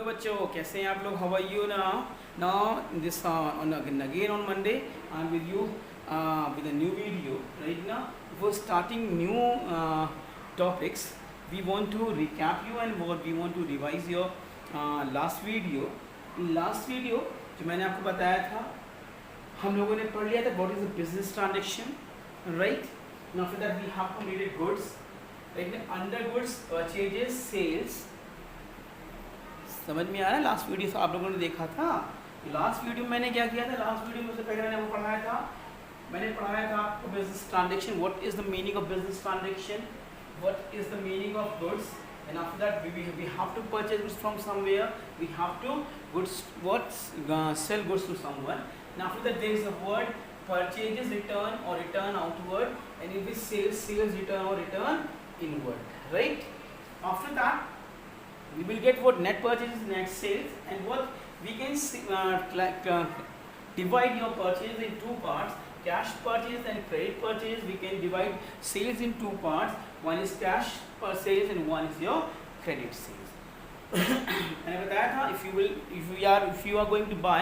Hello बच्चों, कैसे हैं आप लोग? How are you now this on again on Monday I'm with you with a new video. Right now before starting new topics, we want to recap you and what we want to revise your last video. Last video जो मैंने आपको बताया था, हम लोगों ने पढ़ लिया था what is a business transaction, right? Now after that we have completed goods, right? Under goods, purchases, sales. समझ में आ रहा है? लास्ट वीडियो से आप लोगों ने देखा था। लास्ट वीडियो मैंने क्या किया था? लास्ट वीडियो में से पहले मैंने वो पढ़ाया था, मैंने पढ़ाया था आपको business transaction, what is the meaning of business transaction, what is the meaning of goods, and after that we have to purchase goods from somewhere, we have to sell goods to someone, and after that there is a word purchases return or return outward, and if we sales return or return inward, right? After that we will get what net purchases, net sales, and what we can divide your purchase in two parts: cash purchase and credit purchase. We can divide sales in two parts: one is cash sales and one is your credit sales. मैंने बताया था if you are going to buy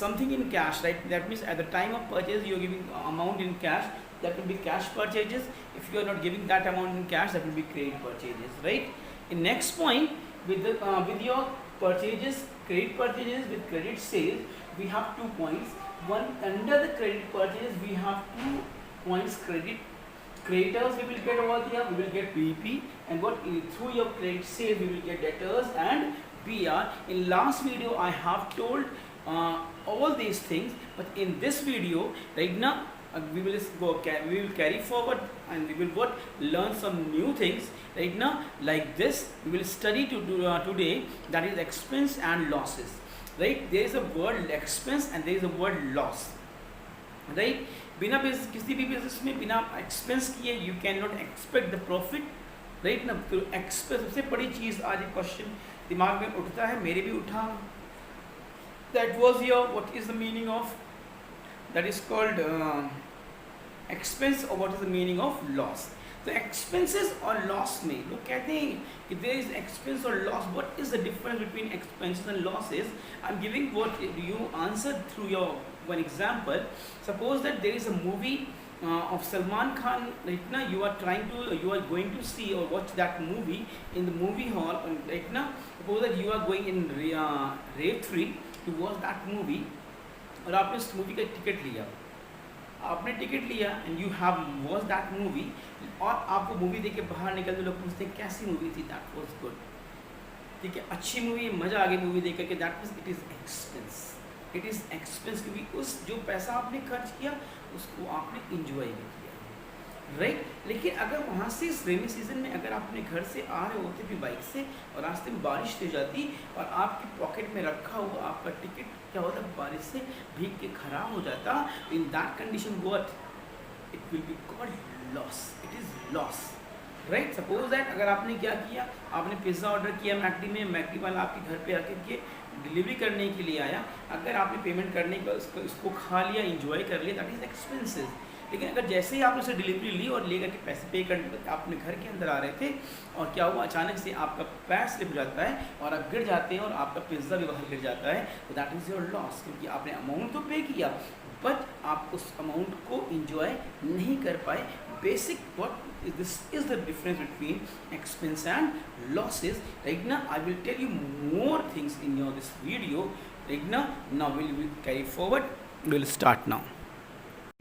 something in cash, right? That means at the time of purchase you are giving amount in cash, that will be cash purchases. If you are not giving that amount in cash, that will be credit purchases, right? In next point, with your purchases, credit purchases with credit sales, we have 2 points. One, under the credit purchases we have 2 points: creditors we will get over here, we will get BP, and what through your credit sales we will get debtors and BR. In last video I have told all these things, but in this video right now we will carry forward and we will learn some new things right now. Like this we will study today, that is expense and losses, right? There is a word expense and there is a word loss, right? बिना किसी भी business में बिना expense किए you cannot expect the profit, right? ना तो expense सबसे बड़ी चीज़। आज एक क्वेश्चन दिमाग में उठता है, मेरे भी उठा, that was your what is the meaning of, that is called expense, or what is the meaning of loss? तो expenses और loss में लोग कहते हैं कि there is expense or loss. What is the difference between expenses and losses? I'm giving what you answered through your one example. Suppose that there is a movie of Salman Khan, right now you are going to see or watch that movie in the movie hall, right now suppose that you are going in Rave 3 to watch that movie, और आपने उस movie का ticket लिया, आपने ticket लिया and you have watch that movie, और आपको movie देख के बाहर निकलते लोग पूछते हैं कैसी मूवी थी, दैट वाज गुड, ठीक है, अच्छी मूवी, मज़ा आ गई मूवी देख करके, that means it is expense, it is expense, क्योंकि उस जो पैसा आपने खर्च किया उसको आपने इंजॉय भी किया, राइट? लेकिन अगर वहाँ से इस रेनी सीजन में अगर आपने घर से आ रहे होते भी बाइक से और रास्ते में बारिश हो जाती और आपकी पॉकेट में रखा हुआ आपका टिकट क्या होता, बारिश से भीग के खराब हो जाता, in that condition what it will be called loss, it is loss, right? Suppose that अगर आपने क्या किया, आपने पिज़्ज़ा ऑर्डर किया मैकडी में, मैकडी वाला आपके घर पे आके के डिलीवरी करने के लिए आया, अगर आपने पेमेंट करने के बाद उसको खा लिया, इंजॉय कर लिया, दैट इज़ एक्सपेंसेस। लेकिन अगर जैसे ही आपने उसे डिलीवरी ली और लेकर के पैसे पे करने अपने घर के अंदर आ रहे थे और क्या हुआ, अचानक से आपका पैर स्लिप हो जाता है और आप गिर जाते हैं और आपका पिज़्ज़ा भी बाहर गिर जाता है, तो दैट इज़ योर लॉस, क्योंकि आपने अमाउंट तो पे किया बट आप उस अमाउंट को इंजॉय नहीं कर पाए। Basic what this is the difference between expense and losses. Right now I will tell you more things in your this video. Right now will carry forward, will start now.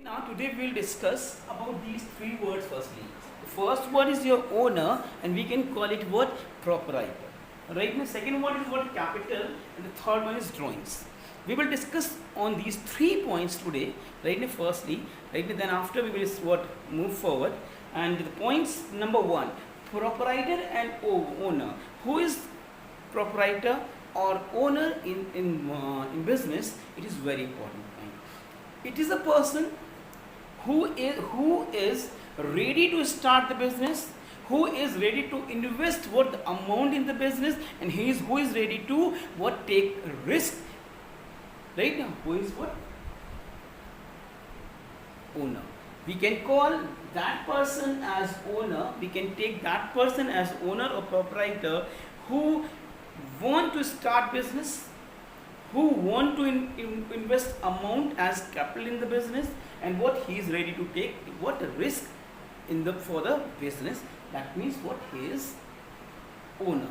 Now today we will discuss about these 3 words. Firstly, the first word is your owner, and we can call it what, proprietor, right? The second word is what, capital, and the third one is drawings. We will discuss on these 3 points today, right? Firstly, right, then after we will what, move forward, and the points number 1, proprietor and owner. Who is proprietor or owner in business? It is very important. It is a person who is ready to start the business, who is ready to invest what the amount in the business, and who is ready to what, take risk, right? Now who is what, owner. We can call that person as owner, we can take that person as owner or proprietor who want to start business, who want to invest amount as capital in the business, and what he is ready to take, what risk in the for the business. That means what he is owner.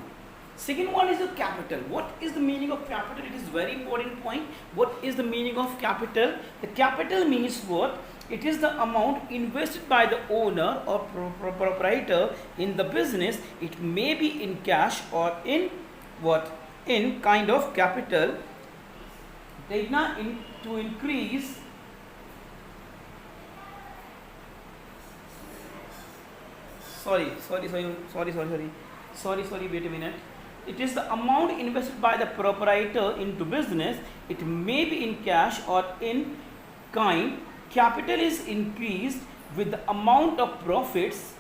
Second one is the capital. What is the meaning of capital? It is very important point. What is the meaning of capital? The capital means what? It is the amount invested by the owner or proprietor in the business. It may be in cash or in what? In kind of capital. Right now, to increase sorry, wait a minute. It is the amount invested by the proprietor into business. It may be in cash or in kind. Capital is increased with the amount of profits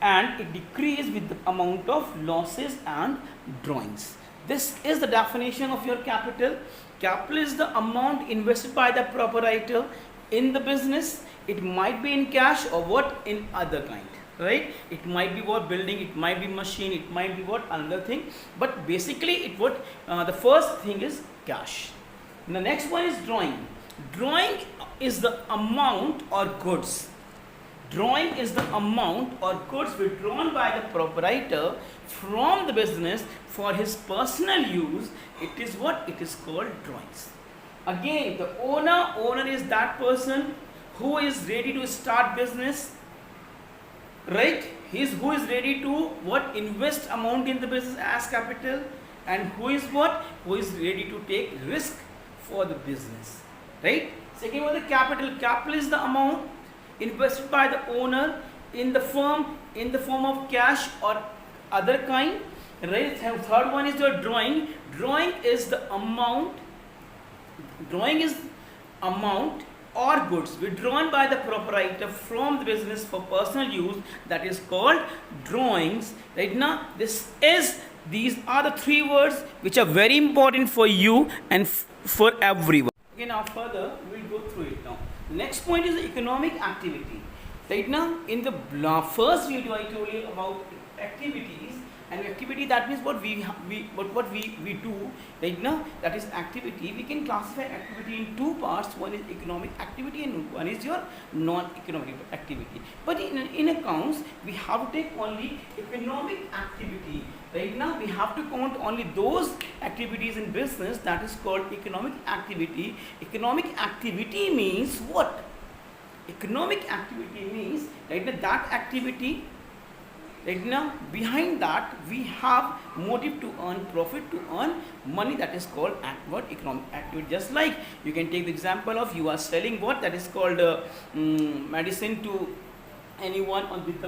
and it decreased with the amount of losses and drawings. This is the definition of your capital. Capital is the amount invested by the proprietor in the business. It might be in cash or what in other kind. Right? It might be what building, it might be machine, it might be what another thing. But basically, it what the first thing is cash. And the next one is drawing. Drawing is the amount or goods. Drawing is the amount or goods withdrawn by the proprietor from the business for his personal use. It is what it is called drawings. Again, the owner is that person who is ready to start business. Right? Who is ready to what invest amount in the business as capital, and who is what? Who is ready to take risk for the business. Right? Second one, the capital. Capital is the amount invested by the owner in the firm in the form of cash or other kind. Right? Third one is your drawing. Drawing is the amount. Drawing is amount or goods withdrawn by the proprietor from the business for personal use. That is called drawings. Right now, these are the three words which are very important for you and for everyone. Okay, now further we will go through it now. Next point is the economic activity. Right now, in the first video I told you about activities, and activity, that means what we do right now, that is activity. We can classify activity in two parts. One is economic activity and one is your non-economic activity. But in accounts, we have to take only economic activity. Right now, we have to count only those activities in business that is called economic activity. Economic activity means what? Economic activity means right now that activity. Right now, behind that, we have motive to earn profit, to earn money. That is called economic activity. Just like you can take the example of you are selling what? That is called medicine to anyone on with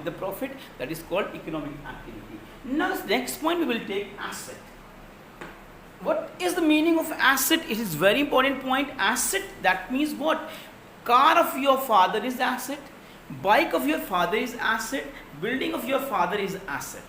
the profit. That is called economic activity. Now, next point we will take asset. What is the meaning of asset? It is very important point. Asset, that means what? Car of your father is asset. Bike of your father is asset. Building of your father is asset.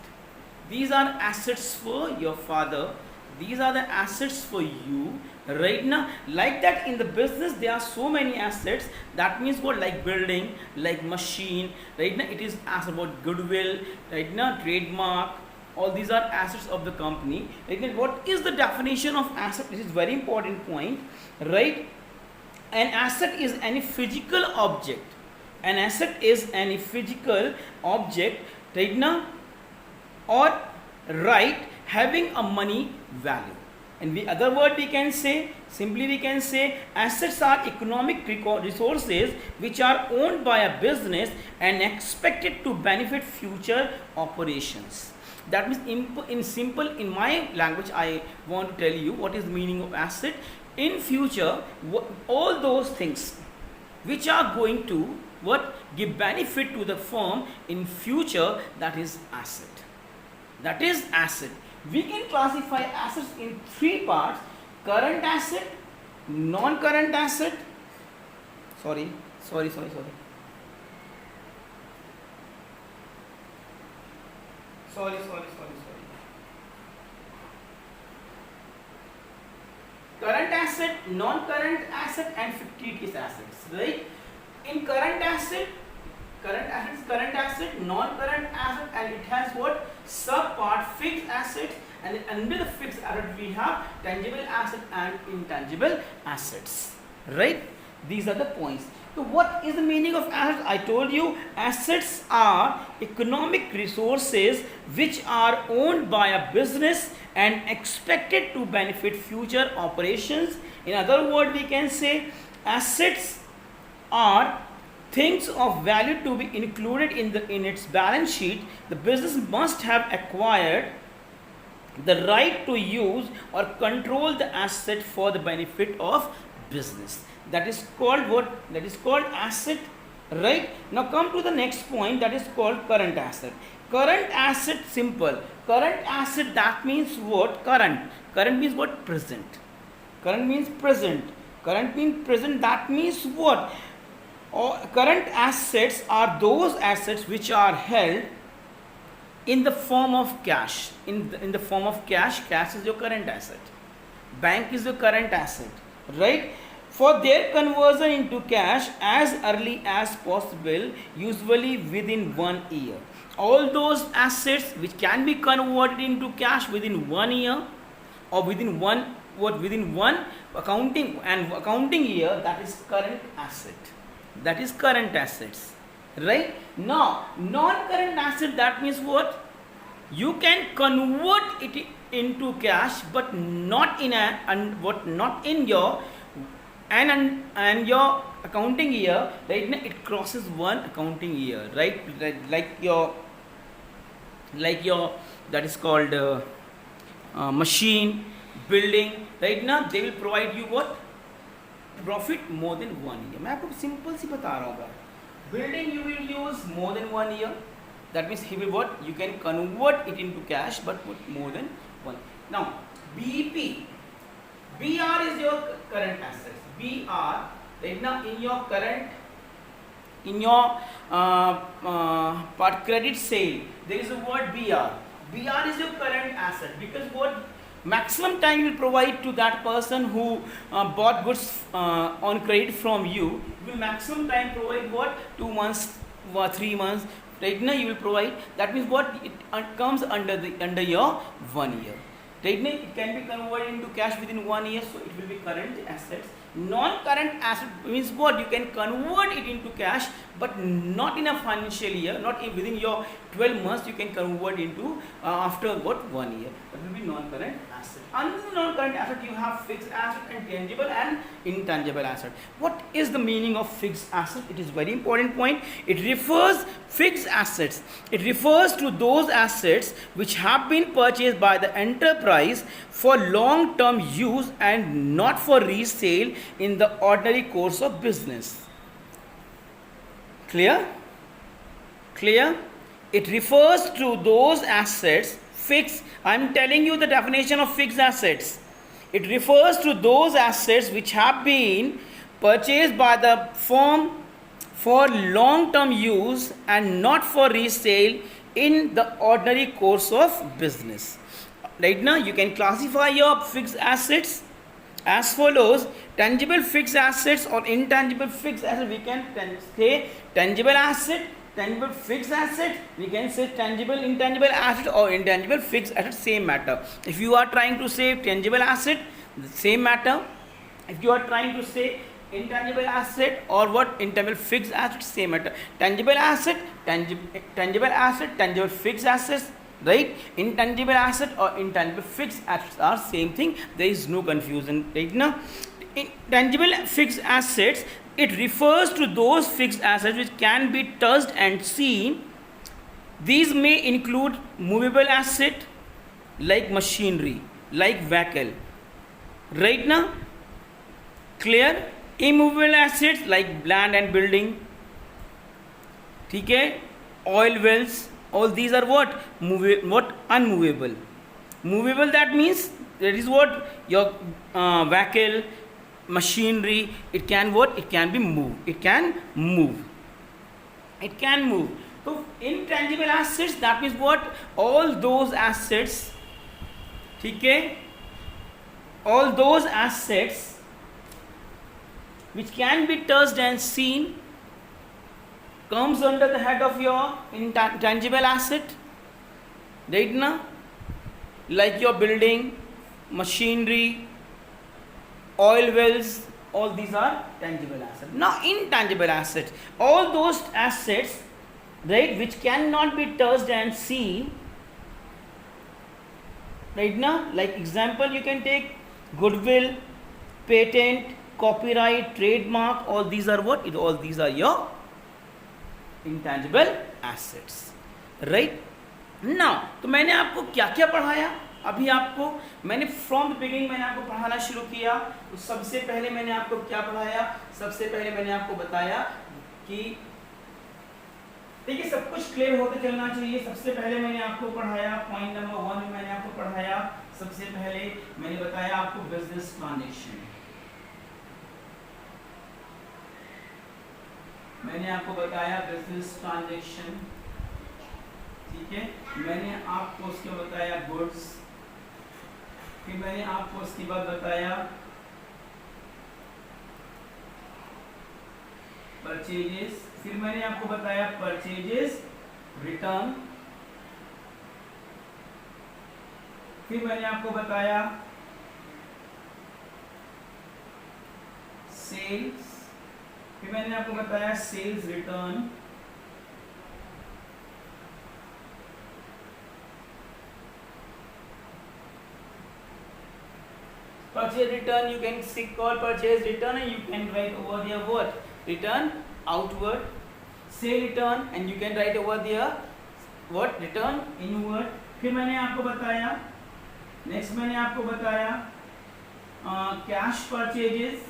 These are assets for your father. These are the assets for you. Right now, like that in the business, there are so many assets. That means what? Like building, like machine. Right now, it is asset about goodwill. Right now, trademark. All these are assets of the company. Right now, what is the definition of asset? This is very important point. Right? An asset is any physical object. An asset is any physical object, right now, or right having a money value. And other word we can say, simply we can say, assets are economic resources which are owned by a business and expected to benefit future operations. That means in my language, I want to tell you what is the meaning of asset. In future, all those things which are going to give benefit to the firm in future, that is asset. That is asset. We can classify assets in three parts: current asset, non-current asset. Sorry. Current asset, non-current asset, and fictitious assets. Right? In current asset, non-current asset, and it has what? Sub-part fixed asset and then under the fixed asset we have tangible asset and intangible assets, right? These are the points. So what is the meaning of assets? I told you assets are economic resources which are owned by a business and expected to benefit future operations. In other words, we can say assets are things of value to be included in its balance sheet. The business must have acquired the right to use or control the asset for the benefit of business. That is called what? That is called asset, right? Now come to the next point, that is called current asset. Current asset, simple. Current asset, that means what? Current means what? Present. Current means present. Current means present. That means what? Current assets are those assets which are held in the form of cash. In the form of cash. Cash is your current asset. Bank is your current asset, right? For their conversion into cash as early as possible, usually within 1 year. All those assets which can be converted into cash within 1 year or within one accounting year, that is current asset. That is current assets, right? Now non-current asset, that means what? You can convert it into cash but not in your your accounting year, right? It crosses one accounting year, right? Like your that is called machine, building, right? Now they will provide you what? Profit more than 1 year. मैं आपको simple सी बता रहा हूँ. Building you will use more than 1 year. That means he will what? You can convert it into cash but put more than 1. Now BP, BR is your current assets. BR, right now in your part credit sale, there is a word BR. BR is your current asset because what? Maximum time you will provide to that person who bought goods on credit from you. You will maximum time provide what? 2 months or 3 months. Right now you will provide. That means what? It comes under your 1 year. Right now it can be converted into cash within 1 year, so it will be current assets. Non-current asset means what? You can convert it into cash but not in a financial year, not within your 12 months. You can convert into after what? 1 year. That will be non-current asset. Under the non-current asset you have fixed asset and tangible and intangible asset. What is the meaning of fixed asset? It is very important point. It refers fixed assets. It refers to those assets which have been purchased by the enterprise for long-term use and not for resale in the ordinary course of business. Clear? Clear? It refers to those assets fixed. I am telling you the definition of fixed assets. It refers to those assets which have been purchased by the firm for long-term use and not for resale in the ordinary course of business. Right now you can classify your fixed assets as follows: tangible fixed assets or intangible fixed assets. We can say tangible asset, tangible fixed asset. We can say tangible intangible asset or intangible fixed asset, same matter. If you are trying to say tangible asset, same matter. If you are trying to say intangible asset or what? Intangible fixed asset, same matter. Tangible asset, tangible fixed assets, right? Intangible asset or intangible fixed assets are same thing. There is no confusion right now. Intangible fixed assets, it refers to those fixed assets which can be touched and seen. These may include movable asset like machinery, like vehicle, right now. Clear? Immovable assets like land and building, okay? Oil wells. All these are what? Unmovable. Movable, that means that is what? Your vehicle, machinery. It can what? It can be moved. It can move. It can move. So intangible assets, that means what? All those assets, okay? All those assets which can be touched and seen comes under the head of your intangible asset, right now. like your building, machinery, oil wells, all these are tangible assets. Now intangible assets, all those assets, right, which cannot be touched and seen, right now, like example you can take goodwill, patent, copyright, trademark, all these are what? All these are your intangible assets, right? Now, तो मैंने आपको क्या क्या पढ़ाया? अभी आपको मैंने from the beginning मैंने आपको पढ़ाना शुरू किया। तो सबसे पहले मैंने आपको क्या पढ़ाया? सबसे पहले मैंने आपको बताया कि देखिए सब कुछ क्लियर होते चलना चाहिए। सबसे पहले मैंने आपको पढ़ाया, पॉइंट नंबर 1 में मैंने आपको पढ़ाया, सबसे पहले मैंने बताया आपको बिजनेस ट्रांजैक्शन। मैंने आपको बताया बिजनेस ट्रांजैक्शन, ठीक है। मैंने आपको उसके बताया गुड्स, फिर मैंने आपको उसके बाद बताया परचेजेस, फिर मैंने आपको बताया परचेजेस रिटर्न, फिर मैंने आपको बताया सेल्स, फिर मैंने आपको बताया sales return, purchase return you can call purchase return and you can write over there what? Return outward. Sale return and you can write over there what? Return inward. फिर मैंने आपको बताया, नेक्स्ट मैंने आपको बताया कैश परचेजेस,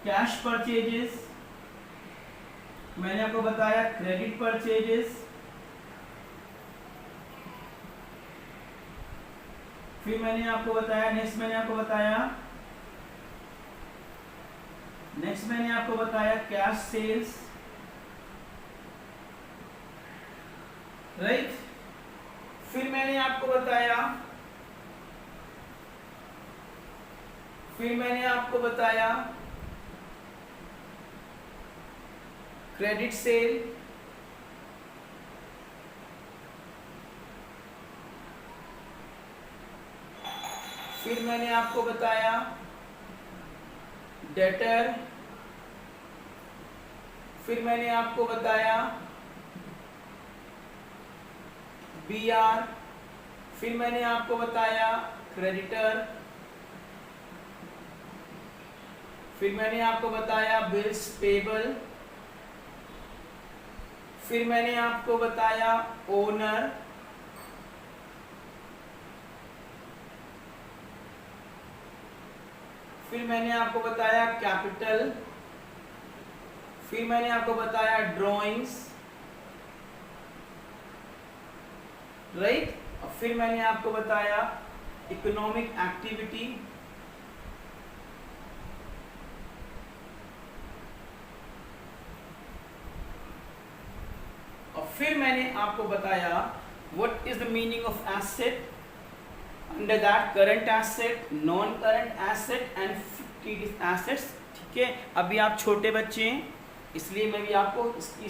कैश परचेजेस, मैंने आपको बताया क्रेडिट परचेजेस, फिर मैंने आपको बताया नेक्स्ट मैंने आपको बताया कैश सेल्स, राइट। फिर मैंने आपको बताया क्रेडिट सेल, फिर मैंने आपको बताया डेटर, फिर मैंने आपको बताया बीआर, फिर मैंने आपको बताया क्रेडिटर, फिर मैंने आपको बताया बिल्स पेबल, फिर मैंने आपको बताया ओनर, फिर मैंने आपको बताया कैपिटल, फिर मैंने आपको बताया ड्राइंग्स, राइट। और फिर मैंने आपको बताया इकोनॉमिक एक्टिविटी, और फिर मैंने आपको बताया what is the meaning of asset, under that current asset, non current asset and fixed assets, ठीक है। अभी आप छोटे बच्चे हैं इसलिए मैं भी आपको इसकी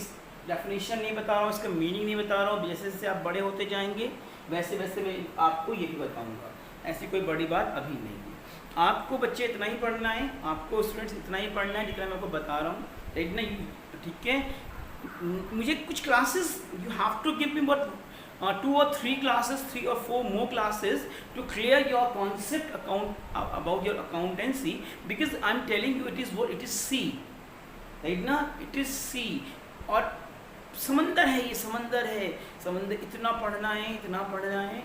डेफिनेशन नहीं बता रहा हूँ, इसका मीनिंग नहीं बता रहा हूँ। जैसे जैसे आप बड़े होते जाएंगे वैसे वैसे मैं आपको ये भी बताऊँगा, ऐसी कोई बड़ी बात अभी नहीं है। आपको बच्चे इतना ही पढ़ना है, आपको स्टूडेंट्स इतना ही पढ़ना है जितना मैं आपको बता रहा हूँ, राइट ना, ठीक है। मुझे कुछ classes you have to give me but 2 or 3 classes, 3 or 4 more classes to clear your concept about your accountancy, because I'm telling you it is what it is C, right ना, it is C। और समंदर है, ये समंदर है, समंदर इतना पढ़ना है,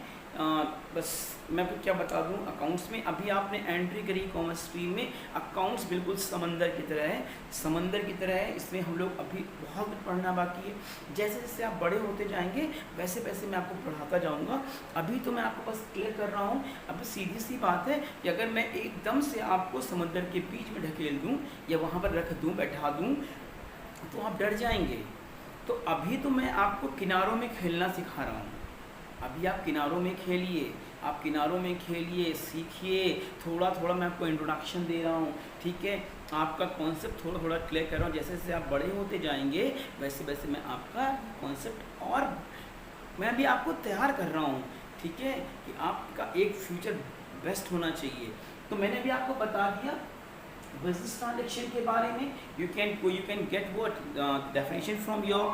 बस मैं आपको क्या बता दूं, अकाउंट्स में अभी आपने एंट्री करी कॉमर्स स्ट्रीम में, अकाउंट्स बिल्कुल समंदर की तरह है, इसमें हम लोग अभी बहुत कुछ पढ़ना बाकी है। जैसे जैसे आप बड़े होते जाएंगे वैसे वैसे मैं आपको पढ़ाता जाऊंगा। अभी तो मैं आपको बस क्लियर कर रहा हूँ। अभी सीधी सी बात है कि अगर मैं एकदम से आपको समंदर के बीच में ढकेल दूँ या वहाँ पर रख दूँ, बैठा दूँ, तो आप डर जाएंगे। तो अभी तो मैं आपको किनारों में खेलना सिखा रहा हूँ। अभी आप किनारों में खेलिए, सीखिए, थोड़ा थोड़ा मैं आपको इंट्रोडक्शन दे रहा हूँ, ठीक है। आपका कॉन्सेप्ट थोड़ा थोड़ा क्लियर कर रहा हूँ। जैसे जैसे आप बड़े होते जाएंगे वैसे वैसे मैं आपका कॉन्सेप्ट और मैं भी आपको तैयार कर रहा हूँ, ठीक है, कि आपका एक फ्यूचर बेस्ट होना चाहिए। तो मैंने भी आपको बता दिया बिजनेस ट्रांजेक्शन के बारे में। You can get what definition from your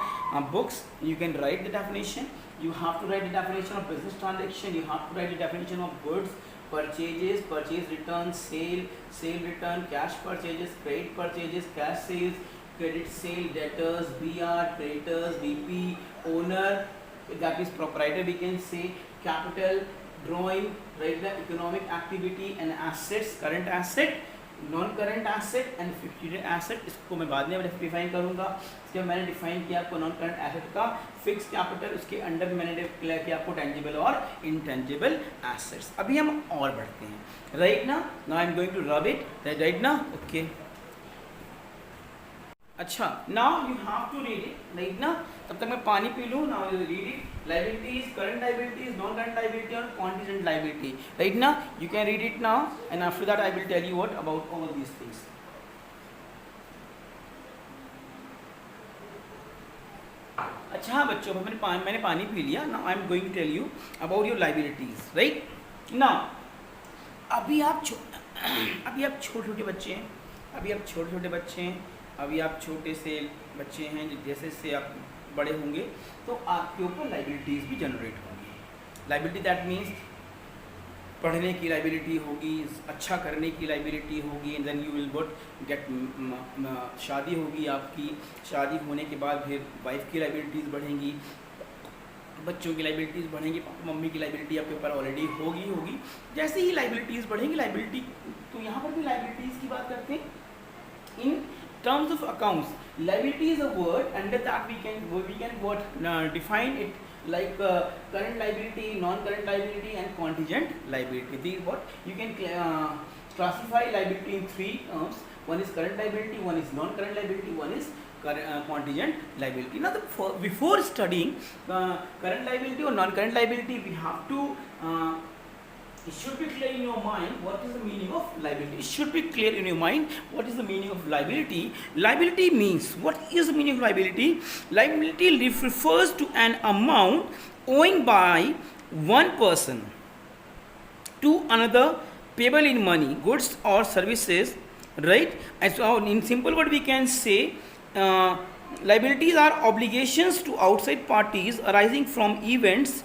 books, you can write the definition, you have to write the definition of business transaction, you have to write the definition of goods purchases, purchase return, sale return, cash purchases, credit purchases, cash sales, credit sale, debtors, BR, creditors, BP, owner, that is proprietor, we can say, capital, drawing, write the economic activity and assets, current asset, non current asset and fixed asset, इसको मैं बाद में define करूंगा। इसके मैंने define किया आपको non current asset का फिक्स कैपिटल, उसके अंडर मैंने डिक्लेयर किया आपको टेंजिबल और इनटेंजिबल एसेट्स। अभी हम और बढ़ते हैं, राइट ना, now I am going to rub it, right ना, ओके। अच्छा, now you have to read it, right ना, तब तक मैं पानी पी लूँ। Now you read it, liabilities, current liabilities, non-current liability और contingent liability, right now you can read it now and after that I will tell you what about all these things. अच्छा हाँ बच्चों, मैंने पानी पी लिया। now I am going to tell you about your liabilities, right now। अभी आप छोटे बच्चे हैं, अभी आप छोटे से बच्चे हैं, जैसे से आप बड़े होंगे तो आपके ऊपर लाइबिलिटीज़ भी जनरेट होंगी। लाइबिलिटी दैट मीन्स पढ़ने की लाइबिलिटी होगी, अच्छा करने की लाइबिलिटी होगी, and then you will what get, शादी होगी आपकी, शादी होने के बाद फिर वाइफ की लाइबिलिटीज़ बढ़ेंगी, बच्चों की लाइबिलिटीज़ बढ़ेंगी, पापा मम्मी की लाइबिलिटी आपके ऊपर ऑलरेडी होगी। जैसे ही लाइबिलिटीज़ बढ़ेंगी, लाइबिलिटी, तो यहाँ पर भी लाइबिलिटीज़ की बात करते हैं इन terms of accounts। liability is a word, under that we can what define it like current liability, non-current liability and contingent liability। These what you can classify liability in three terms, one is current liability, one is non-current liability, one is contingent liability। Now before studying current liability or non-current liability, we have to it should be clear in your mind what is the meaning of liability. It should be clear in your mind what is the meaning of liability. Liability means, what is the meaning of liability? Liability refers to an amount owing by one person to another, payable in money, goods or services, right? And so in simple word we can say liabilities are obligations to outside parties arising from events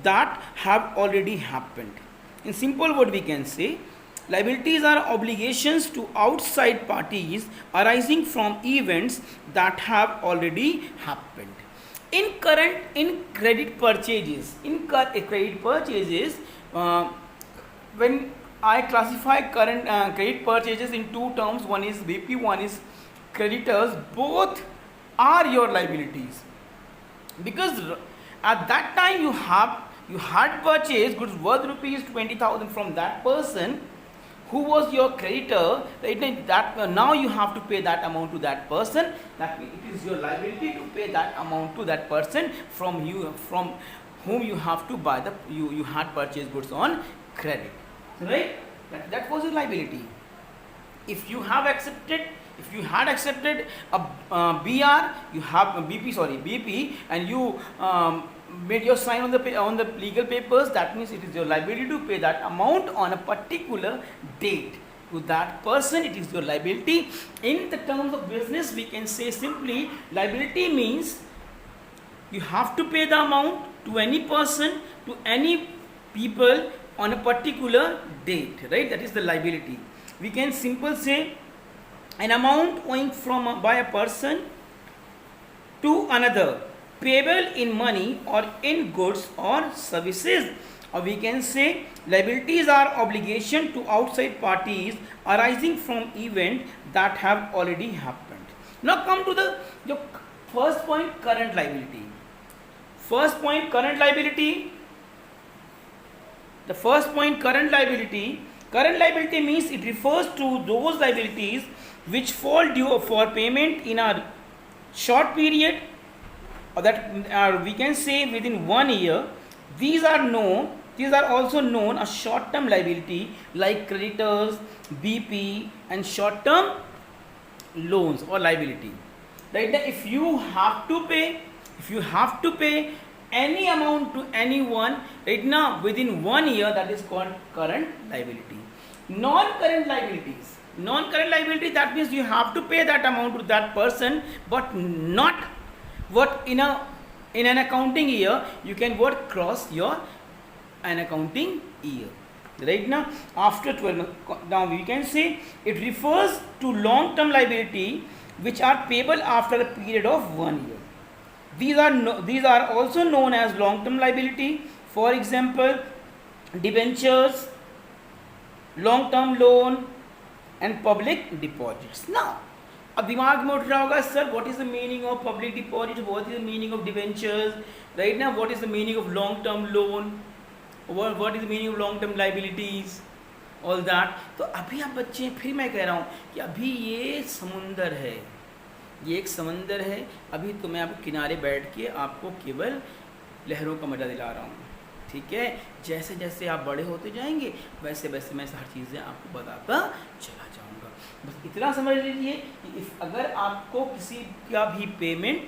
that have already happened. In simple word we can say liabilities are obligations to outside parties arising from events that have already happened. In credit purchases, when I classify credit purchases in two terms, one is BP, one is creditors, both are your liabilities, because at that time you had purchased goods worth rupees 20,000 from that person who was your creditor, right? That now you have to pay that amount to that person. That means it is your liability to pay that amount to that person from whom you have to buy you had purchased goods on credit, right? That was your liability. If you had accepted a BR, you have a BP, and you made your sign on the legal papers, that means it is your liability to pay that amount on a particular date to that person. It is your liability. In the terms of business, we can say simply liability means you have to pay the amount to any person, to any people on a particular date, right? That is the liability. We can simply say an amount owing by a person to another, payable in money or in goods or services. Or we can say liabilities are obligation to outside parties arising from event that have already happened. Now come to the first point, current liability. First point, current liability. The first point, current liability. Current liability means it refers to those liabilities which fall due for payment in a short period, or that we can say within 1 year. These are also known as short-term liability, like creditors, BP, and short-term loans or liability. Right now, if you have to pay any amount to anyone right now within 1 year, that is called current liability. Non-current liabilities. Non-current liability, that means you have to pay that amount to that person, but not what in an accounting year you can what cross your an accounting year. Right now, after 12 months, now we can say it refers to long-term liability which are payable after a period of 1 year. These are also known as long-term liability. For example, debentures, long-term loan, and public deposits. Now, अब दिमाग में उठ रहा होगा, sir what is the meaning of public deposit, what is the meaning of debentures, right ना, what is the meaning of long term loan, what is the meaning of long term liabilities, all that. तो अभी आप बच्चे, फिर मैं कह रहा हूँ कि अभी ये समुंदर है, ये एक समंदर है. अभी तो मैं आपको किनारे बैठ के आपको केवल लहरों का मजा दिला रहा हूँ, ठीक है. जैसे जैसे आप बड़े होते जाएंगे वैसे वैसे मैं हर चीज़ें आपको बताता चला जाऊँगा. बस इतना समझ लीजिए कि अगर आपको किसी का भी पेमेंट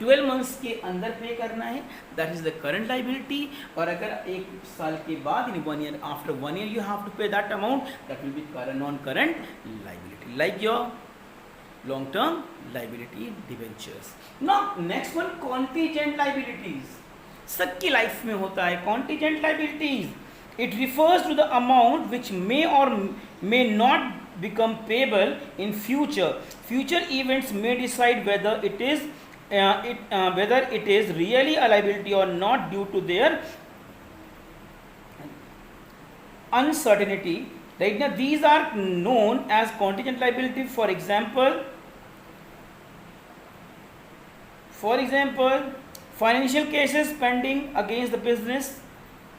12 मंथ्स के अंदर पे करना है, that is the current liability. और अगर 1 साल के बाद, in 1 year, after 1 year you have to pay that amount, that will be non current liability, like your long term liability debentures. Now next one, contingent liabilities. सबकी life में होता है contingent liabilities. It refers to the amount which may or may not become payable in future. Future events may decide whether it is really a liability or not due to their uncertainty. Right now, these are known as contingent liability. For example, financial cases pending against the business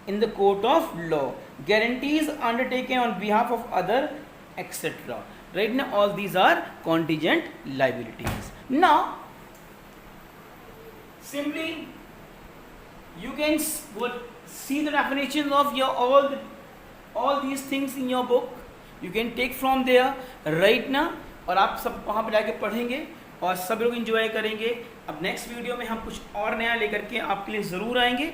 in the court of law, guarantees undertaken on behalf of other, etc. Right now, all these are contingent liabilities. Now, simply you can see the definitions of your all these things in your book. You can take from there right now, और आप सब वहाँ पर जाके पढ़ेंगे और सब लोग इंजॉय करेंगे. अब नेक्स्ट वीडियो में हम कुछ और नया लेकर के आपके लिए ज़रूर आएंगे,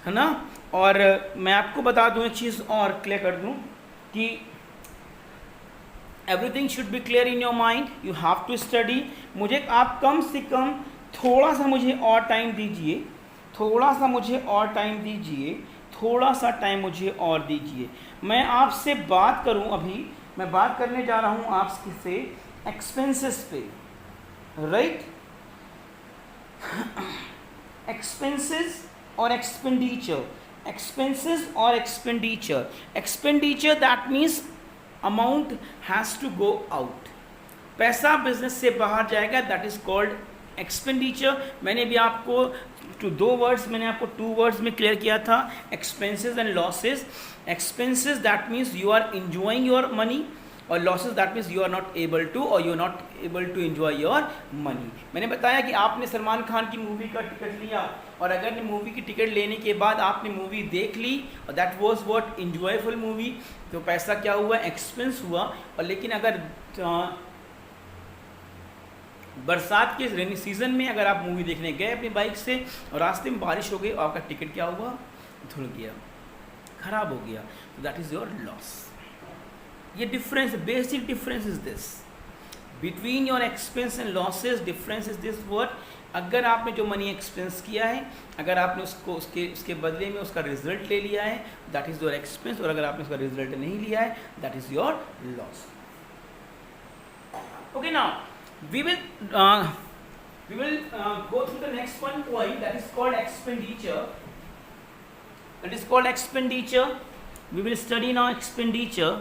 है ना. और मैं आपको बता दूं एक चीज़ और क्लियर कर दूं कि everything should be clear in your mind. You have to study. मुझे आप कम से कम थोड़ा सा मुझे और टाइम दीजिए, थोड़ा सा मुझे और टाइम दीजिए, थोड़ा सा टाइम मुझे और दीजिए. मैं आपसे बात करूं, अभी मैं बात करने जा रहा हूं आपसे एक्सपेंसेस पे, right. expenses or expenditure. Expenses or expenditure. Expenditure, that means amount has to go out. पैसा बिजनेस से बाहर जाएगा, दैट इज कॉल्ड एक्सपेंडिचर. मैंने भी आपको टू वर्ड्स में क्लियर किया था, expenses and losses. Expenses that means you are enjoying your money, और losses that means you are not able to, और you are not able to enjoy your money. मैंने बताया कि आपने सलमान खान की मूवी का टिकट लिया, और अगर मूवी की टिकट लेने के बाद आपने मूवी देख ली और that was what enjoyful movie, तो पैसा क्या हुआ, एक्सपेंस हुआ. और लेकिन अगर बरसात के रेनी सीजन में अगर आप मूवी देखने गए अपनी बाइक से और रास्ते में बारिश हो गई और आपका टिकट क्या हुआ, धुल गया, खराब हो गया, तो दैट इज योर लॉस. ये difference, basic difference is this between your expense and losses. Difference is this word. अगर आपने जो मनी एक्सपेंस किया है, अगर आपने उसको उसके बदले में उसका रिजल्ट ले लिया है, दैट इज योर एक्सपेंस. और अगर आपने उसका रिजल्ट नहीं लिया है, that is your loss. Okay, now we will go through the next one point, that is called expenditure. We will study now expenditure.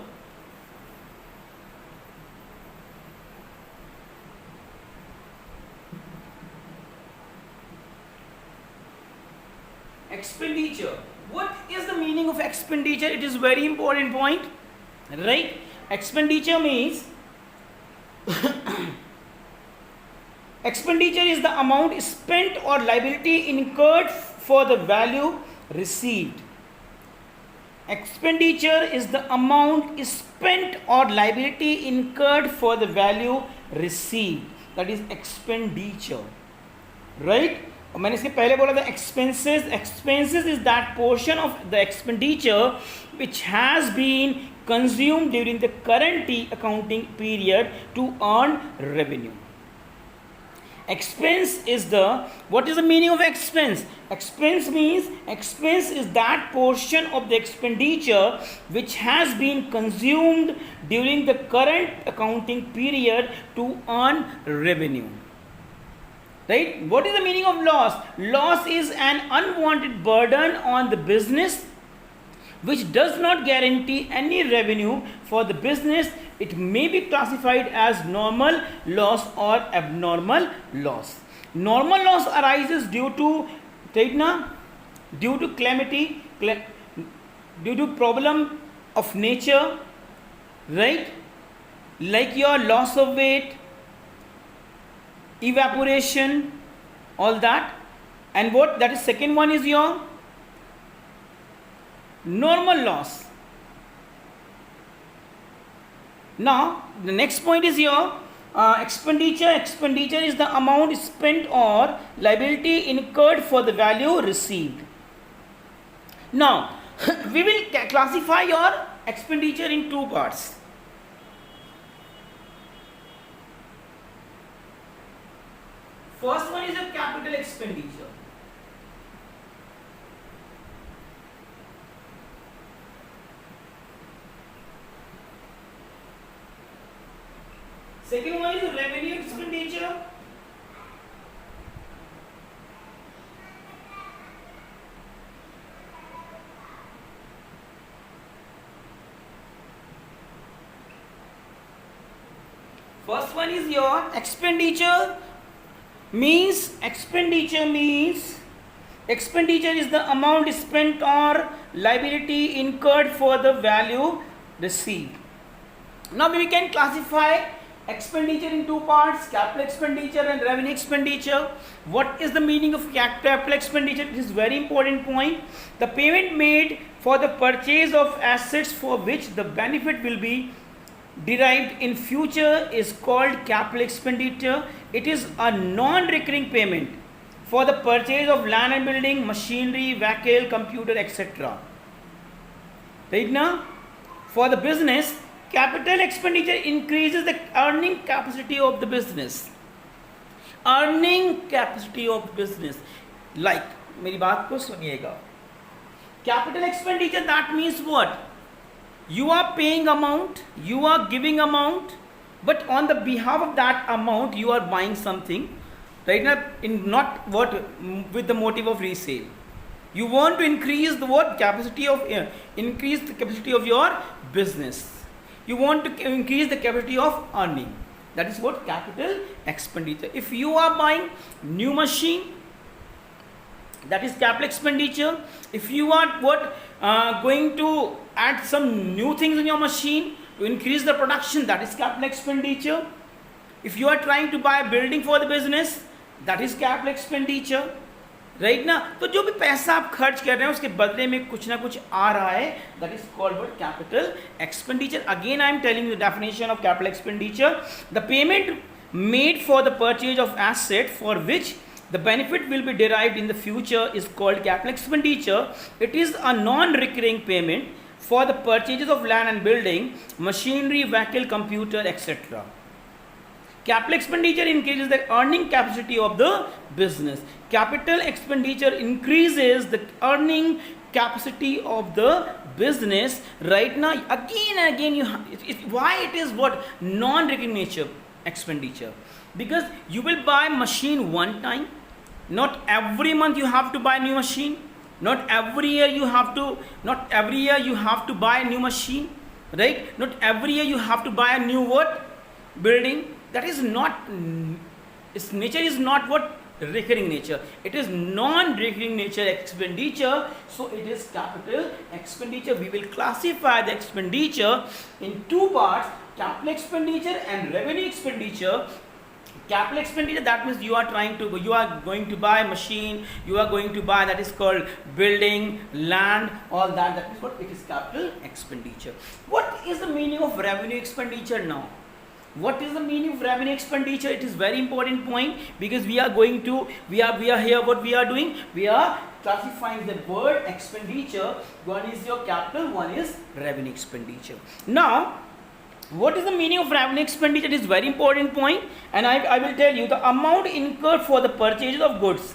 Expenditure. What is the meaning of expenditure? It is very important point, right? Expenditure means expenditure is the amount spent or liability incurred for the value received. Expenditure is the amount spent or liability incurred for the value received. That is expenditure, right? मैंने इसके पहले बोला था expenses is that portion of the expenditure which has been consumed during the current accounting period to earn revenue. Expense is what is the meaning of expense? Expense means expense is that portion of the expenditure which has been consumed during the current accounting period to earn revenue. Right? What is the meaning of loss? Loss is an unwanted burden on the business which does not guarantee any revenue for the business. It may be classified as normal loss or abnormal loss. Normal loss arises due to calamity, due to problem of nature, right? Like your loss of weight, evaporation, all that. And what that is, second one is your normal loss. Now the next point is your expenditure. Expenditure is the amount spent or liability incurred for the value received. Now we will classify your expenditure in two parts. First one is your capital expenditure. Second one is revenue expenditure. First one is your expenditure means expenditure is the amount spent or liability incurred for the value received. Now we can classify expenditure in two parts, capital expenditure and revenue expenditure. What is the meaning of capital expenditure? This is very important point. The payment made for the purchase of assets for which the benefit will be derived in future is called capital expenditure. It is a non-recurring payment for the purchase of land and building, machinery, vehicle, computer, etc. Right now, for the business, capital expenditure increases the earning capacity of the business. Earning capacity of business. Like, मेरी बात को सुनिएगा. Capital expenditure, that means what? You are paying amount, you are giving amount, but on the behalf of that amount, you are buying something. Right now, not what with the motive of resale. You want to increase the what capacity of increase the capacity of your business. You want to increase the capacity of earning. That is what capital expenditure. If you are buying new machine, that is capital expenditure. If you are going to add some new things in your machine to increase the production, that is capital expenditure. If you are trying to buy a building for the business, that is capital expenditure. Right ना. तो जो भी पैसा आप खर्च कर रहे हैं उसके बदले में कुछ ना कुछ आ रहा है, that is called what capital expenditure. Again I am telling the definition of capital expenditure. The payment made for the purchase of asset for which the benefit will be derived in the future is called capital expenditure. It is a non-recurring payment for the purchases of land and building, machinery, vehicle, computer, etc. Capital expenditure increases the earning capacity of the business. Capital expenditure increases the earning capacity of the business. Right now, again and again, why it is what non-recurring nature expenditure? Because you will buy machine one time. Not every month you have to buy new machine. Not every year you have to buy a new machine, right? Not every year you have to buy a new what building. That is not, its nature is not what recurring nature. It is non-recurring nature expenditure. So it is capital expenditure. We will classify the expenditure in two parts: capital expenditure and revenue expenditure. Capital expenditure, that means you are going to buy machine, you are going to buy, that is called building, land, all that. That is what it is, capital expenditure. What is the meaning of revenue expenditure now? What is the meaning of revenue expenditure? It is very important point, because we are here, what we are doing, we are classifying the word expenditure. One is your capital, one is revenue expenditure. Now, what is the meaning of revenue expenditure? It is very important point, and I will tell you, the amount incurred for the purchase of goods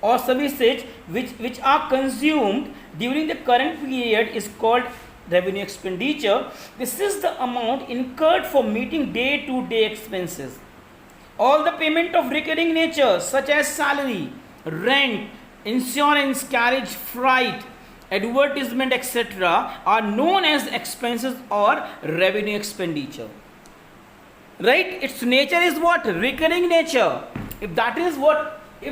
or services which are consumed during the current period is called revenue expenditure. This is the amount incurred for meeting day-to-day expenses. All the payment of recurring nature, such as salary, rent, insurance, carriage, freight, advertisement, etc., are known as expenses or revenue expenditure. Right? Its nature is what? Recurring nature. If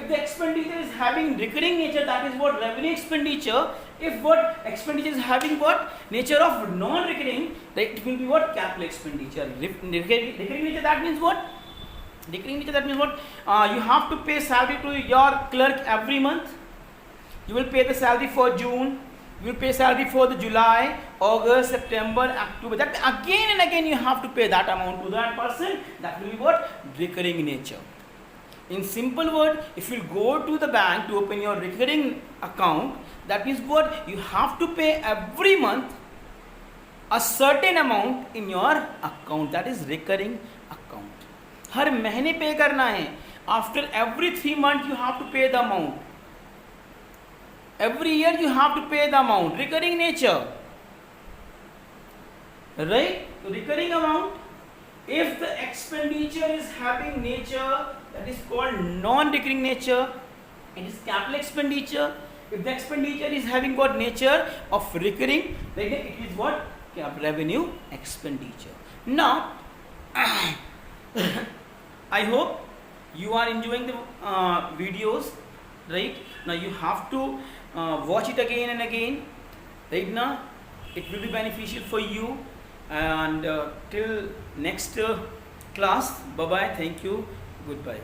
the expenditure is having recurring nature, that is what? Revenue expenditure. If what expenditure is having what? Nature of non-recurring, it will be what? Capital expenditure. Recurring nature, that means what? Recurring nature, that means what? You have to pay salary to your clerk every month. You will pay the salary for June. You will pay salary for the July, August, September, October. That again and again you have to pay that amount to that person. That will be what? Recurring nature. In simple word, if you go to the bank to open your recurring account, that means what? You have to pay every month a certain amount in your account. That is recurring account. हर महीने पे करना है. After every 3 months you have to pay the amount. Every year you have to pay the amount. Recurring nature. Right? Recurring amount. If the expenditure is having nature, that is called non-recurring nature, it is capital expenditure. If the expenditure is having what nature of recurring, then it is what? Revenue expenditure. Now, I hope you are enjoying the videos, right? Now you have to watch it again and again. Right now, it will be beneficial for you. And till next class, bye bye, thank you, goodbye.